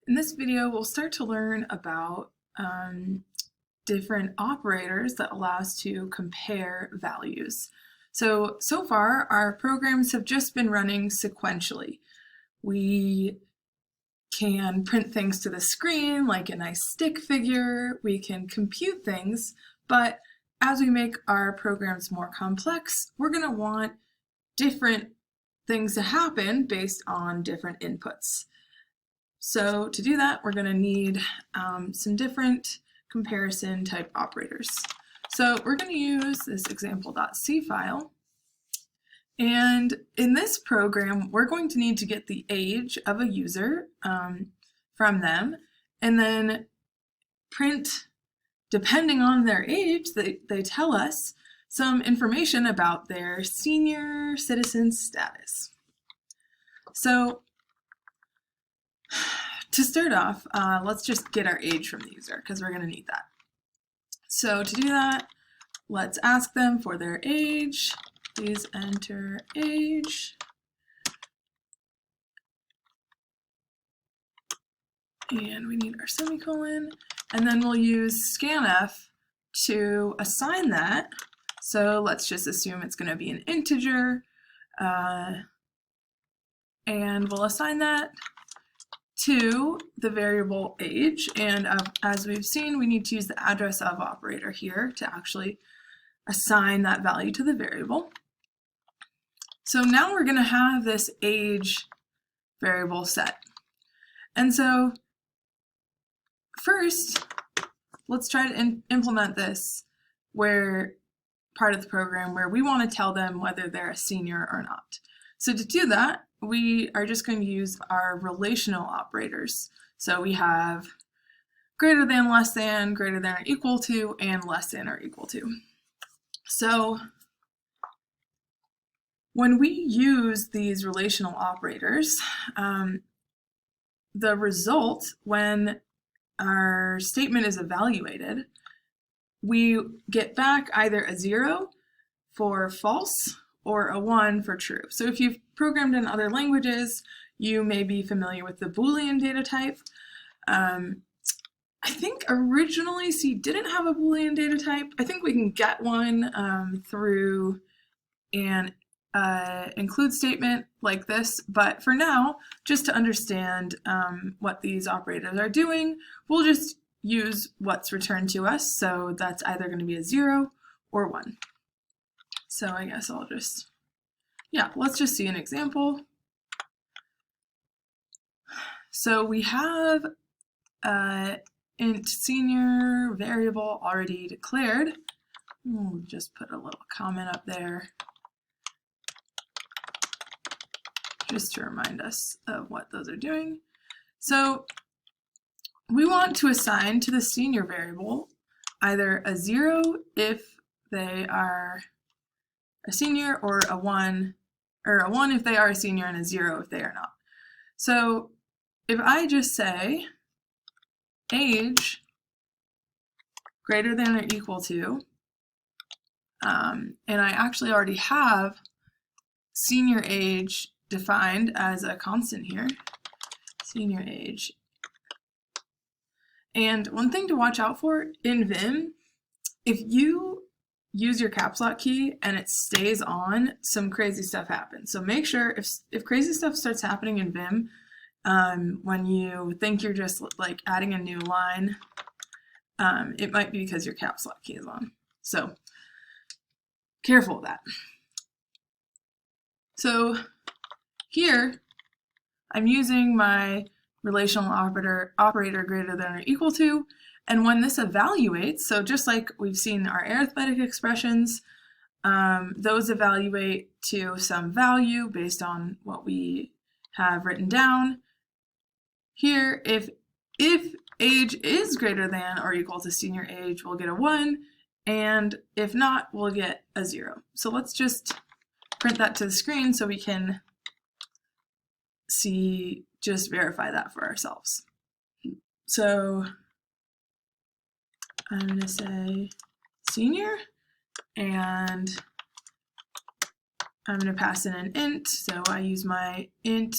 In this video, we'll start to learn about different operators that allow us to compare values. So far, our programs have just been running sequentially. We can print things to the screen like a nice stick figure, we can compute things, but as we make our programs more complex, we're going to want different things to happen based on different inputs. So to do that, we're going to need some different comparison type operators. So we're going to use this example.c file. And in this program, we're going to need to get the age of a user from them, and then print, depending on their age, they tell us some information about their senior citizen status. So to start off, let's just get our age from the user because we're going to need that. So to do that, let's ask them for their age. Please enter age. And we need our semicolon. And then we'll use scanf to assign that. So let's just assume it's going to be an integer. And we'll assign that to the variable age, and as we've seen, we need to use the address of operator here to actually assign that value to the variable. So now we're going to have this age variable set. And so first, let's try to implement this where part of the program where we want to tell them whether they're a senior or not. So to do that, we are just going to use our relational operators. So we have greater than, less than, greater than or equal to, and less than or equal to. So when we use these relational operators, the result when our statement is evaluated, we get back either a 0 for false or a 1 for true. So if you've programmed in other languages, you may be familiar with the Boolean data type. I think originally C didn't have a Boolean data type. I think we can get one through an include statement like this, but for now, just to understand what these operators are doing, we'll just use what's returned to us. So that's either going to be a 0 or 1. So I guess I'll just, let's just see an example. So we have int senior variable already declared. We'll just put a little comment up there just to remind us of what those are doing. So we want to assign to the senior variable either a 0 if they are a senior, or a 1 if they are a senior, and a 0 if they are not. So if I just say age greater than or equal to, and I actually already have senior age defined as a constant here, senior age. And one thing to watch out for in Vim, if you use your caps lock key and it stays on, some crazy stuff happens. So make sure if crazy stuff starts happening in Vim, when you think you're just like adding a new line, it might be because your caps lock key is on. So careful of that. So here I'm using my relational operator greater than or equal to, and when this evaluates, so just like we've seen our arithmetic expressions, those evaluate to some value based on what we have written down. Here, if age is greater than or equal to senior age, we'll get a 1, and if not, we'll get a 0. So let's just print that to the screen so we can see, just verify that for ourselves. So I'm going to say senior, and I'm going to pass in an int. So I use my int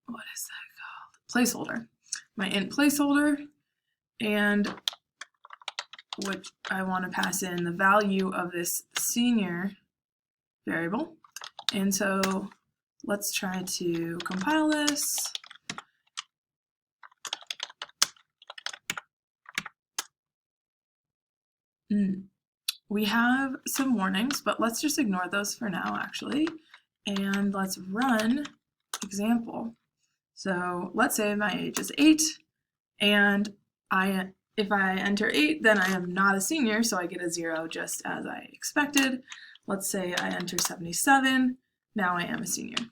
what is that called? Placeholder. My int placeholder, and which I want to pass in the value of this senior variable. And so let's try to compile this. We have some warnings, but let's just ignore those for now, actually. And let's run example. So let's say my age is 8, and if I enter 8, then I am not a senior, so I get a 0 just as I expected. Let's say I enter 77, now I am a senior.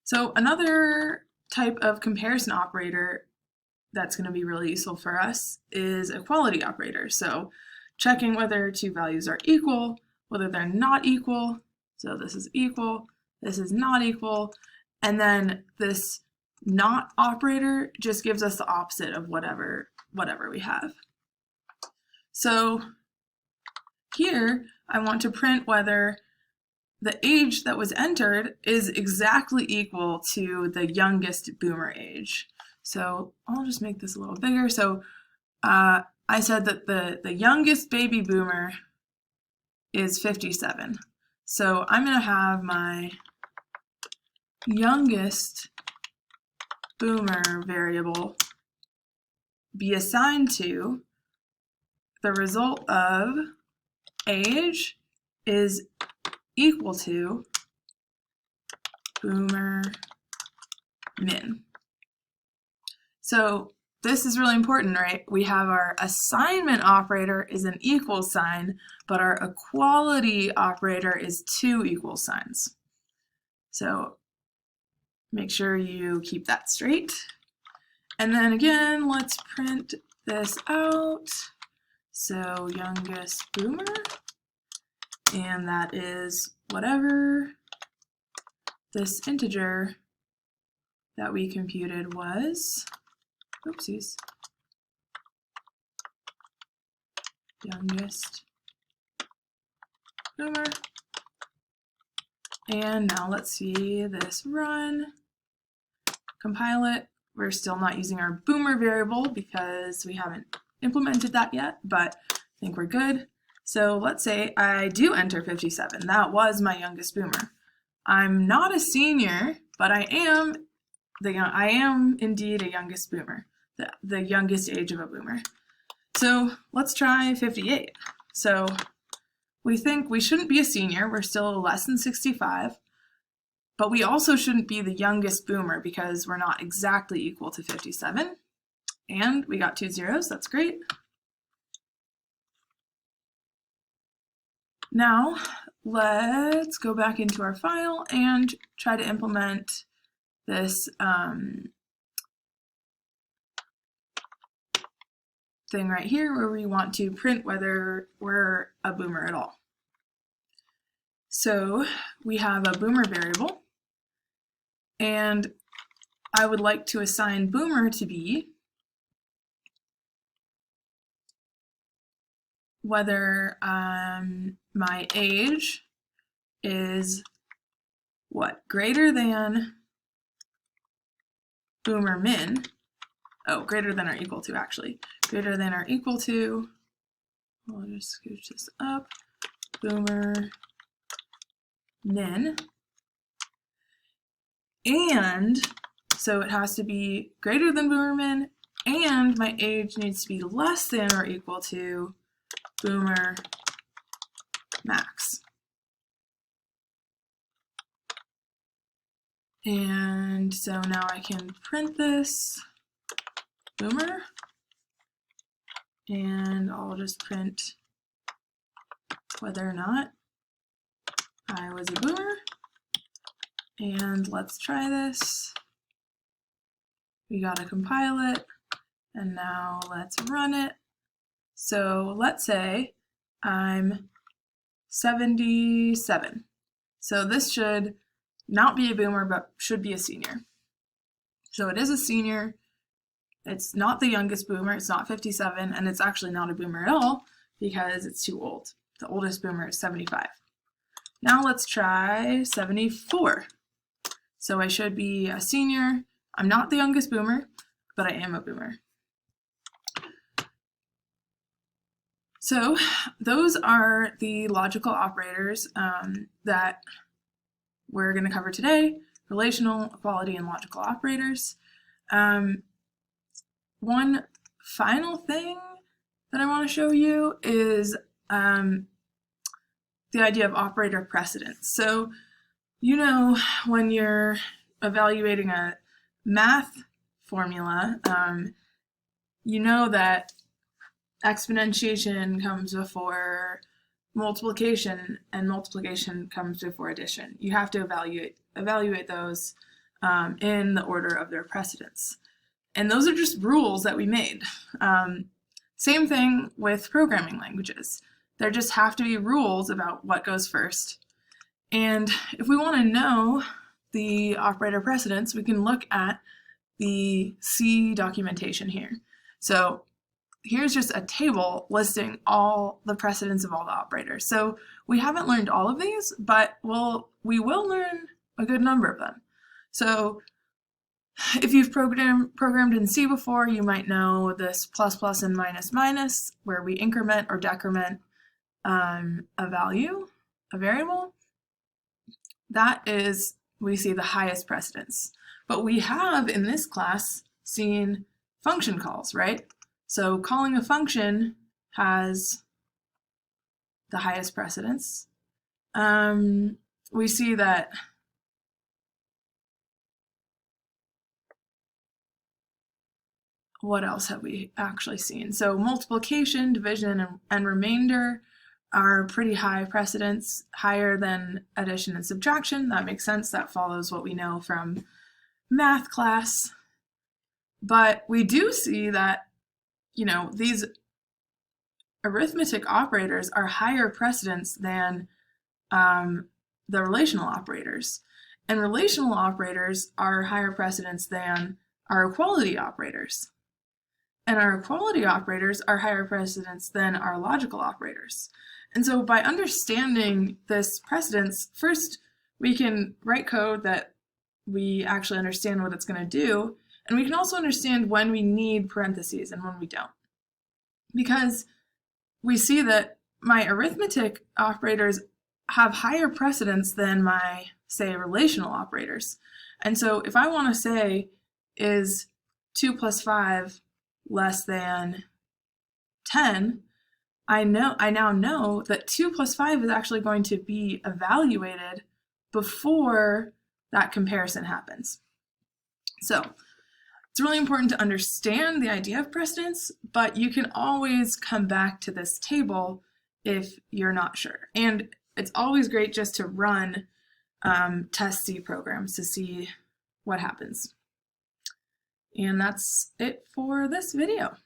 So another type of comparison operator that's going to be really useful for us is equality operator. So checking whether two values are equal, whether they're not equal. So this is equal, this is not equal, and then this not operator just gives us the opposite of whatever we have. So here I want to print whether the age that was entered is exactly equal to the youngest boomer age. So I'll just make this a little bigger. So I said that the youngest baby boomer is 57. So I'm going to have my youngest boomer variable be assigned to the result of age is equal to boomer min. So this is really important, right? We have our assignment operator is an equal sign, but our equality operator is two equal signs. So make sure you keep that straight. And then again, let's print this out. So youngest boomer, and that is whatever this integer that we computed was. Oopsies. Youngest boomer. And now let's see this run. Compile it. We're still not using our boomer variable because we haven't implemented that yet, but I think we're good. So let's say I do enter 57. That was my youngest boomer. I'm not a senior, but I am indeed a youngest boomer, the youngest age of a boomer. So let's try 58. So we think we shouldn't be a senior. We're still less than 65. But we also shouldn't be the youngest boomer because we're not exactly equal to 57. And we got 2 zeros, that's great. Now, let's go back into our file and try to implement this thing right here where we want to print whether we're a boomer at all. So we have a boomer variable, and I would like to assign boomer to be whether my age is what? Greater than boomer min. Oh, greater than or equal to, actually. Greater than or equal to, I'll just scooch this up, boomer min. And so it has to be greater than boomer min, and my age needs to be less than or equal to boomer max. And so now I can print this boomer, and I'll just print whether or not I was a boomer. And let's try this. We gotta compile it, and now let's run it. So let's say I'm 77. So this should not be a boomer, but should be a senior. So it is a senior. It's not the youngest boomer, it's not 57, and it's actually not a boomer at all because it's too old. The oldest boomer is 75. Now let's try 74. So I should be a senior. I'm not the youngest boomer, but I am a boomer. So those are the logical operators that we're going to cover today: relational, equality, and logical operators. One final thing that I want to show you is the idea of operator precedence. So, you know, when you're evaluating a math formula, you know that exponentiation comes before multiplication, and multiplication comes before addition. You have to evaluate those in the order of their precedence. And those are just rules that we made. Same thing with programming languages. There just have to be rules about what goes first. And if we want to know the operator precedence, we can look at the C documentation here. So here's just a table listing all the precedence of all the operators. So we haven't learned all of these, but we will learn a good number of them. So if you've programmed in C before, you might know this plus plus and minus minus, where we increment or decrement a value, a variable. That is, we see the highest precedence. But we have in this class seen function calls, right? So calling a function has the highest precedence. We see that what else have we actually seen? So multiplication, division, and remainder are pretty high precedence, higher than addition and subtraction. That makes sense. That follows what we know from math class. But we do see that, you know, these arithmetic operators are higher precedence than the relational operators. And relational operators are higher precedence than our equality operators. And our equality operators are higher precedence than our logical operators. And so by understanding this precedence, first we can write code that we actually understand what it's going to do, and we can also understand when we need parentheses and when we don't. Because we see that my arithmetic operators have higher precedence than my, say, relational operators. And so if I want to say, is 2 plus 5 less than 10, I now know that 2 plus 5 is actually going to be evaluated before that comparison happens. So it's really important to understand the idea of precedence, but you can always come back to this table if you're not sure. And it's always great just to run test C programs to see what happens. And that's it for this video.